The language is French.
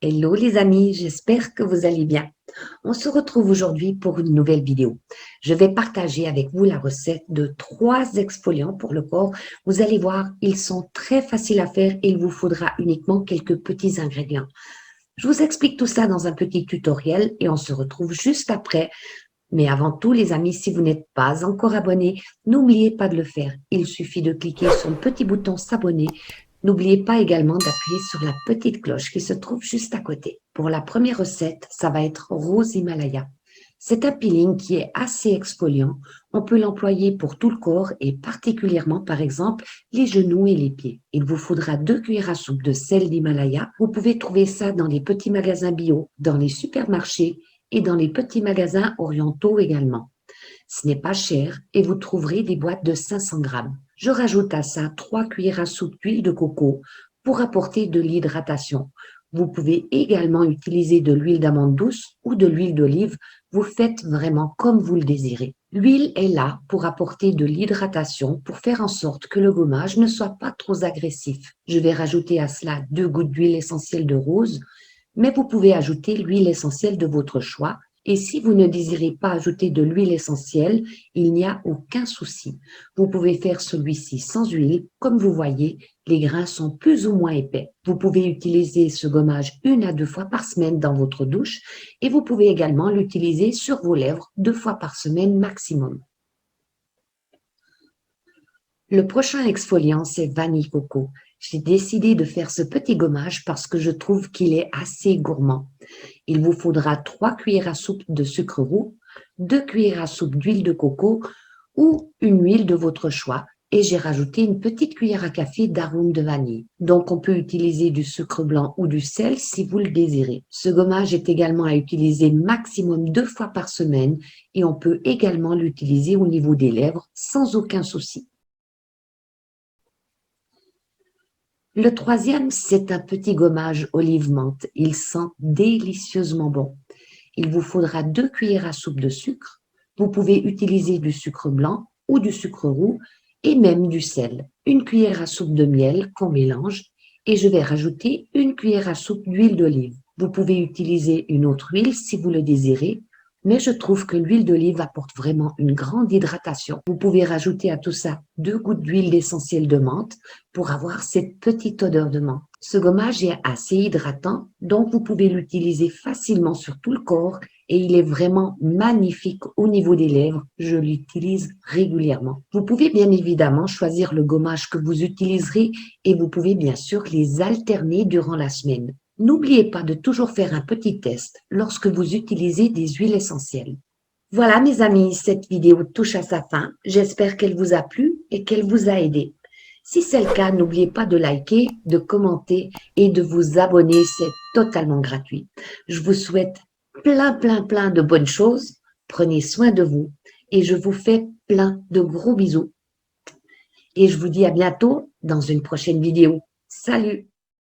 Hello les amis, j'espère que vous allez bien. On se retrouve aujourd'hui pour une nouvelle vidéo. Je vais partager avec vous la recette de 3 exfoliants pour le corps. Vous allez voir, ils sont très faciles à faire et il vous faudra uniquement quelques petits ingrédients. Je vous explique tout ça dans un petit tutoriel et on se retrouve juste après. Mais avant tout les amis, si vous n'êtes pas encore abonné, n'oubliez pas de le faire. Il suffit de cliquer sur le petit bouton s'abonner. N'oubliez pas également d'appuyer sur la petite cloche qui se trouve juste à côté. Pour la première recette, ça va être Rose Himalaya. C'est un peeling qui est assez exfoliant. On peut l'employer pour tout le corps et particulièrement par exemple les genoux et les pieds. Il vous faudra 2 cuillères à soupe de sel d'Himalaya. Vous pouvez trouver ça dans les petits magasins bio, dans les supermarchés et dans les petits magasins orientaux également. Ce n'est pas cher et vous trouverez des boîtes de 500 grammes. Je rajoute à ça 3 cuillères à soupe d'huile de coco pour apporter de l'hydratation. Vous pouvez également utiliser de l'huile d'amande douce ou de l'huile d'olive. Vous faites vraiment comme vous le désirez. L'huile est là pour apporter de l'hydratation, pour faire en sorte que le gommage ne soit pas trop agressif. Je vais rajouter à cela 2 gouttes d'huile essentielle de rose, mais vous pouvez ajouter l'huile essentielle de votre choix. Et si vous ne désirez pas ajouter de l'huile essentielle, il n'y a aucun souci. Vous pouvez faire celui-ci sans huile. Comme vous voyez, les grains sont plus ou moins épais. Vous pouvez utiliser ce gommage 1 à 2 fois par semaine dans votre douche et vous pouvez également l'utiliser sur vos lèvres 2 fois par semaine maximum. Le prochain exfoliant, c'est Vanille Coco. J'ai décidé de faire ce petit gommage parce que je trouve qu'il est assez gourmand. Il vous faudra 3 cuillères à soupe de sucre roux, 2 cuillères à soupe d'huile de coco ou une huile de votre choix et j'ai rajouté une petite cuillère à café d'arôme de vanille. Donc on peut utiliser du sucre blanc ou du sel si vous le désirez. Ce gommage est également à utiliser maximum 2 fois par semaine et on peut également l'utiliser au niveau des lèvres sans aucun souci. Le troisième, c'est un petit gommage olive menthe. Il sent délicieusement bon. Il vous faudra 2 cuillères à soupe de sucre. Vous pouvez utiliser du sucre blanc ou du sucre roux et même du sel. 1 cuillère à soupe de miel qu'on mélange et je vais rajouter 1 cuillère à soupe d'huile d'olive. Vous pouvez utiliser une autre huile si vous le désirez, mais je trouve que l'huile d'olive apporte vraiment une grande hydratation. Vous pouvez rajouter à tout ça 2 gouttes d'huile essentielle de menthe pour avoir cette petite odeur de menthe. Ce gommage est assez hydratant, donc vous pouvez l'utiliser facilement sur tout le corps et il est vraiment magnifique au niveau des lèvres. Je l'utilise régulièrement. Vous pouvez bien évidemment choisir le gommage que vous utiliserez et vous pouvez bien sûr les alterner durant la semaine. N'oubliez pas de toujours faire un petit test lorsque vous utilisez des huiles essentielles. Voilà mes amis, cette vidéo touche à sa fin. J'espère qu'elle vous a plu et qu'elle vous a aidé. Si c'est le cas, n'oubliez pas de liker, de commenter et de vous abonner, c'est totalement gratuit. Je vous souhaite plein de bonnes choses. Prenez soin de vous et je vous fais plein de gros bisous. Et je vous dis à bientôt dans une prochaine vidéo. Salut!